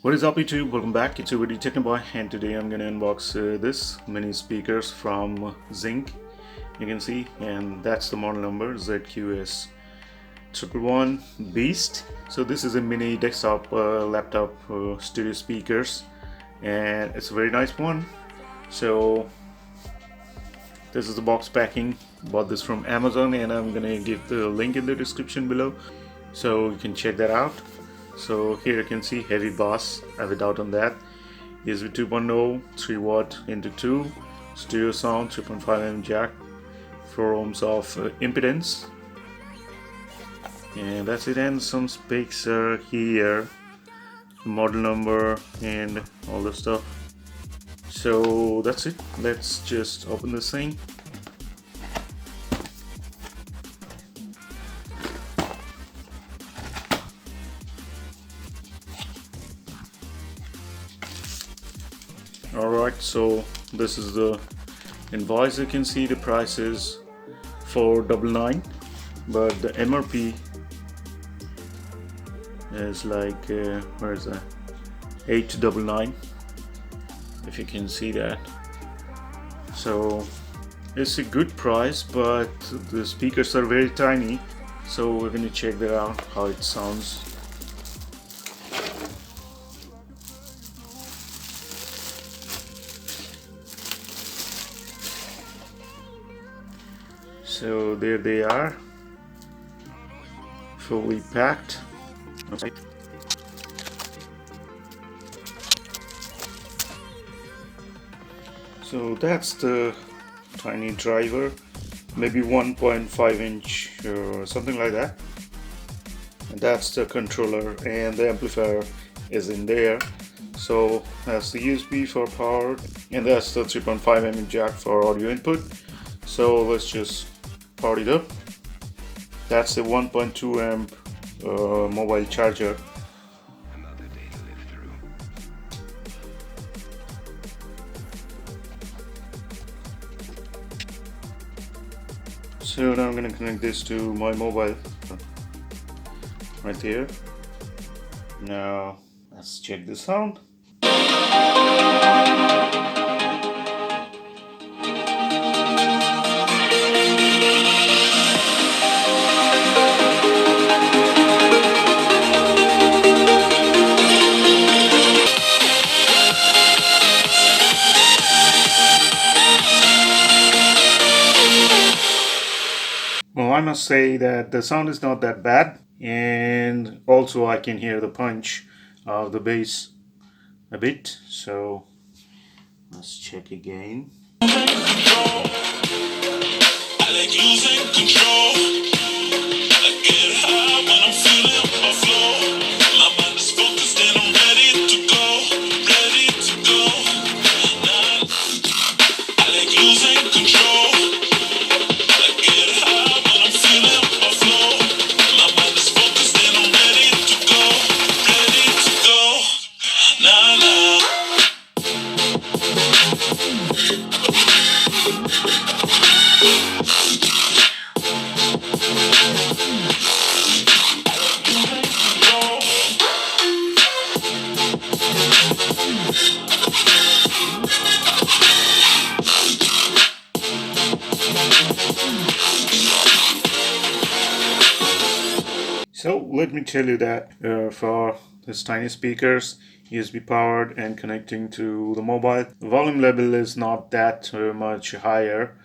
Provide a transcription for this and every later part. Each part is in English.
What is up YouTube? Welcome back. It's your video Technoboy, and today I'm gonna unbox this mini speakers from Zinq. You can see, and that's the model number ZQS 111 Beast. So this is a mini desktop laptop stereo speakers, and it's a very nice one. So this is the box packing. Bought this from Amazon, and I'm gonna give the link in the description below, so you can check that out. So here you can see heavy bass, I have a doubt on that. USB 2.0, 3 watt into 2, stereo sound, 3.5mm jack, 4 ohms of impedance. And that's it, and some specs are here, model number and all the stuff. So that's it, let's just open this thing. Alright, so this is the invoice. You can see the price is $499, but the MRP is like where is that, $899, if you can see that. So it's a good price, but the speakers are very tiny, so we're going to check that out, how it sounds. So there they are, fully packed. Okay. So that's the tiny driver, maybe 1.5 inch or something like that. And that's the controller, and the amplifier is in there. So that's the USB for power, and that's the 3.5mm jack for audio input. So let's just power it up. That's a 1.2 amp mobile charger. So now I'm going to connect this to my mobile right there. Now let's check the sound. Well, I must say that the sound is not that bad, and also I can hear the punch of the bass a bit. So let's check again. I like losing control. I get high when I'm feeling my flow. My mind is focused and I'm ready to go, ready to go. Now, I like losing control. So let me tell you that for this tiny speakers, USB powered and connecting to the mobile, the volume level is not that much higher,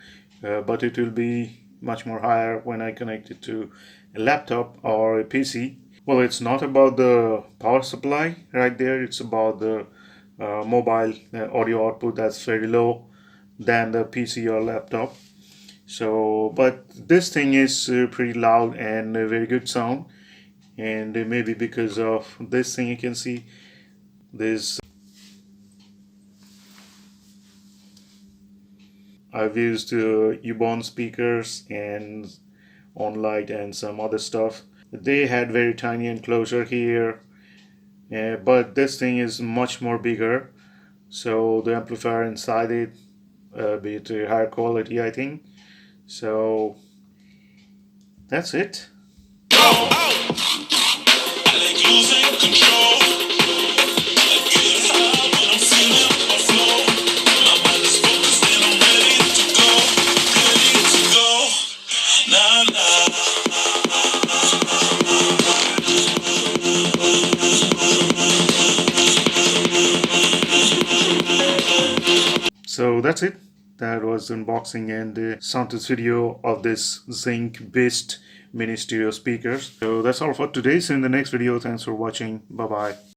but it will be much more higher when I connect it to a laptop or a PC. Well, it's not about the power supply right there, it's about the mobile audio output that's very low than the PC or laptop. So, but this thing is pretty loud and a very good sound. And maybe because of this thing, you can see this. I've used U-Bond speakers and OnLight and some other stuff. They had very tiny enclosure here, but this thing is much more bigger. So the amplifier inside it, be it higher quality, I think. So that's it. I like losing control. that's it. That was the unboxing and the sound test video of this Zinq based mini stereo speakers. So that's all for today. See you in the next video. Thanks for watching. Bye bye.